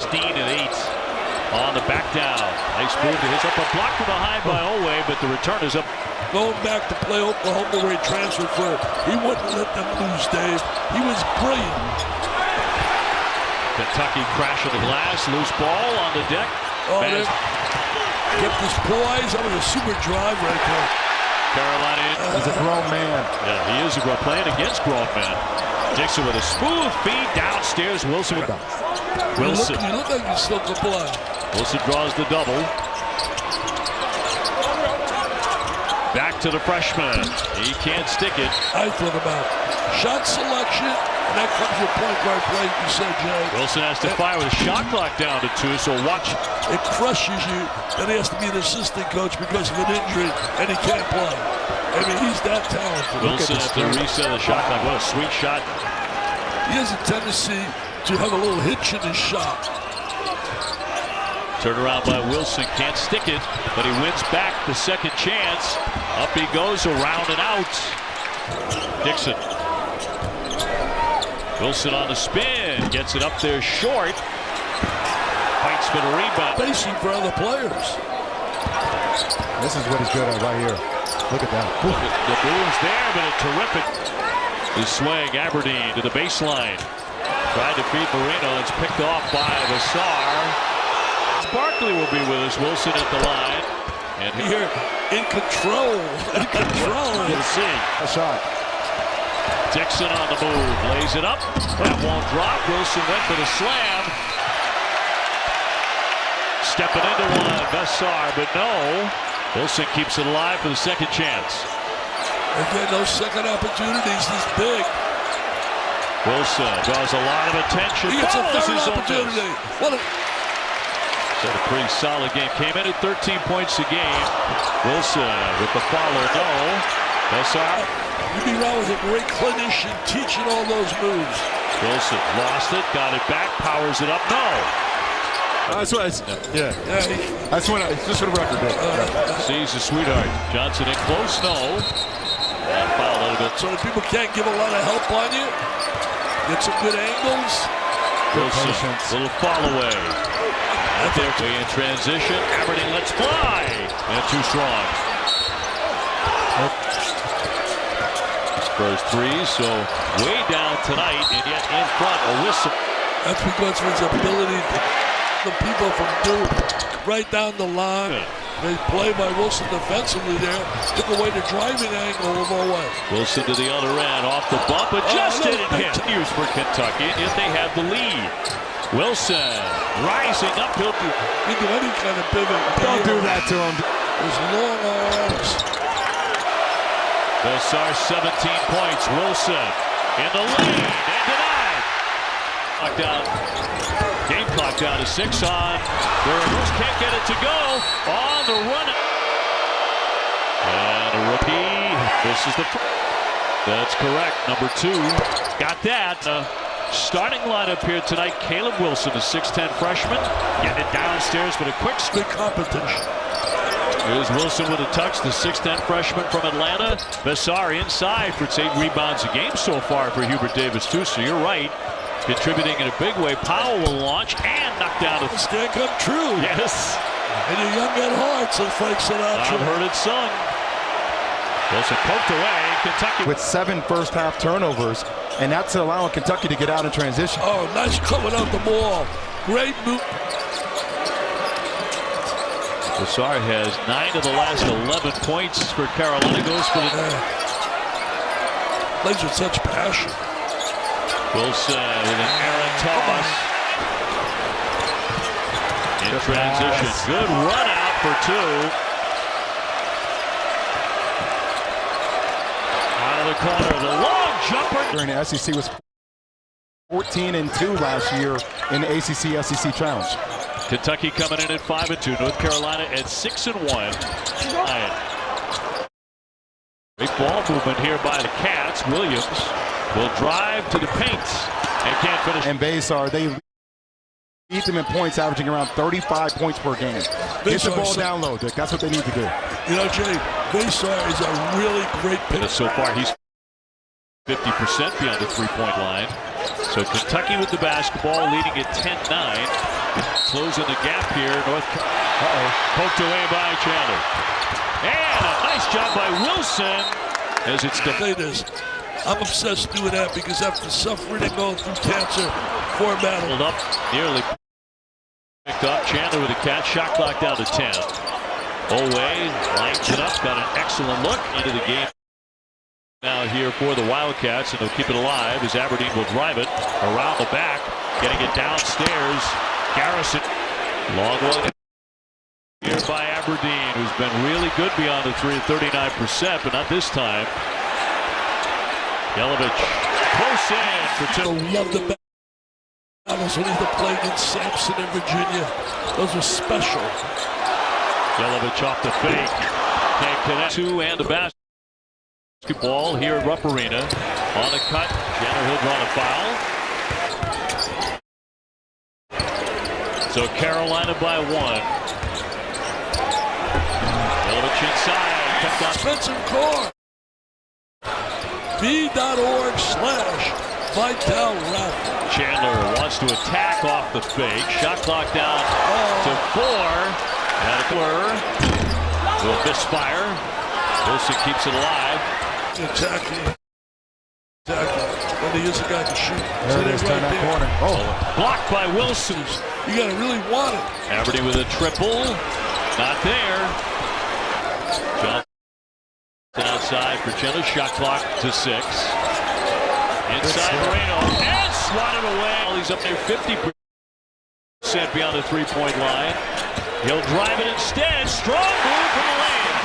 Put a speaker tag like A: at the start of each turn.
A: 16-8 on the back down. Nice move to his up a block from behind by Oweh, but the return is up.
B: Going back to play Oklahoma where he transferred for, he wouldn't let them lose, Dave. He was brilliant.
A: Kentucky crashing the glass, loose ball on the deck.
B: Oh, they kept his poise. That was a super drive right there.
A: Carolina.
C: He's a grown man.
A: Yeah, he is a grown, playing against grown men. Dixon with a smooth feed downstairs. Wilson.
B: You look like you still can play.
A: Wilson draws the double. Back to the freshman. He can't stick it.
B: I thought about shot selection, and that comes with point guard play, you said, Jay.
A: Wilson has to fire with a shot clock down to 2, so watch.
B: It crushes you, then he has to be an assistant coach because of an injury, and he can't play. I mean, he's that talented.
A: Wilson has to reset the shot clock. What a sweet shot.
B: He has a tendency to have a little hitch in his shot.
A: Turn around by Wilson, can't stick it, but he wins back the second chance. Up he goes, around and out. Dixon. Wilson on the spin, gets it up there short. Fights for the rebound.
B: Facing for other players.
C: This is what he's good at right here. Look at that.
A: The move's there, but a terrific. The swing, Aberdeen to the baseline. Tried to feed Marino, it's picked off by Vassar. Barkley will be with us. Wilson at the line. And
B: here, in control. In control.
A: We'll see.
C: A shot.
A: Dixon on the move. Lays it up. That won't drop. Wilson went for the slam. Stepping into one. Vassar, but no. Wilson keeps it alive for the second chance.
B: Again, those second opportunities is big.
A: Wilson draws a lot of attention.
B: He gets a third opportunity. What a...
A: Had a pretty solid game. Came in at 13 points a game. Wilson with the follow. No. Vassar.
B: You'd be wrong with a great clinician teaching all those moves.
A: Wilson lost it. Got it back. Powers it up. No.
C: That's what that's what just for the record.
A: Sees the sweetheart. Johnson in close. No. And foul a little bit.
B: So the people can't give a lot of help on you. Get some good angles.
A: Wilson. Little follow away. Out there in transition. Aberdeen lets fly. And too strong. Spurs 3, so way down tonight, and yet in front, a whistle.
B: That's because of his ability to the people from Duke right down the line.
A: Yeah.
B: They play by Wilson defensively there. Took away the driving angle of Oweh.
A: Wilson to the other end, off the bump, but just didn't hit. Continues for Kentucky, if they have the lead. Wilson rising up. He'll
B: do any kind of pivot.
C: Don't do that to him.
B: His long arms.
A: Vassar 17 points. Wilson in the lead and denied. Clock down. Game clock down to 6 on. Burroughs can't get it to go on the run. And a rookie. This is the. That's correct. Number 2. Got that. Starting lineup here tonight, Caleb Wilson, a 6'10 freshman, getting it downstairs with a quick
B: good competition.
A: Here's Wilson with a touch, the 6'10 freshman from Atlanta. Vassar inside for 8 rebounds a game so far for Hubert Davis too, so you're right. Contributing in a big way. Powell will launch and knock down a...
B: This can't come true.
A: Yes.
B: And your young at heart, so Frank Sinatra.
A: I've heard it sung. Wilson poked away. Kentucky
C: with 7 first-half turnovers, and that's allowing Kentucky to get out in transition.
B: Oh, nice cut without the ball. Great move.
A: Vassar has 9 of the last 11 points for Carolina. Goes for the...
B: Plays with such passion.
A: Wilson with an errant toss. In transition. Good run out for 2. The corner, the long jumper.
C: During the SEC was 14-2 last year in the ACC-SEC Challenge.
A: Kentucky coming in at 5-2. North Carolina at 6-1. Great ball movement here by the Cats. Williams will drive to the paint and can't finish.
C: And Vassar, they lead them in points, averaging around 35 points per game. Get the ball down low, Dick. That's what they need to do.
B: You know, Jay, Vassar is a really great pitcher.
A: So far, he's 50% beyond the three-point line. So Kentucky with the basketball, leading at 10-9. closing the gap here. Poked away by Chandler. And a nice job by Wilson as it's
B: Say this. I'm obsessed doing that because after suffering and going through cancer for a battle.
A: Hold up, nearly picked up. Chandler with a catch. Shot clock down to 10. Oway lines it up. Got an excellent look into the game now here for the Wildcats, and they'll keep it alive as Aberdeen will drive it around the back, getting it downstairs. Garrison, long one here by Aberdeen, who's been really good beyond the 39%, but not this time. Yelovich close in for two.
B: Love the battles when he's playing against Sampson in Virginia. Those were special.
A: Yelovich off the fake. Can't connect. Two and the basketball here at Rupp Arena. On the cut. Jenner, he'll draw the foul. So Carolina by 1. Yelovich inside. Kept on.
B: Expensive core. V.org/VitalRap.
A: Chandler wants to attack off the fake. Shot clock down to 4. And a will misfire. Wilson keeps it alive.
B: Attacking. When he is a guy to shoot.
C: There it is, turn that corner.
A: Blocked by Wilson.
B: You got to really want it.
A: Aberdeen with a triple. Not there. Johnson outside for Chandler. Shot clock to 6. Inside Moreno. And swatted away. He's up there 50% beyond the 3-point line. He'll drive it instead. Strong move from the lane.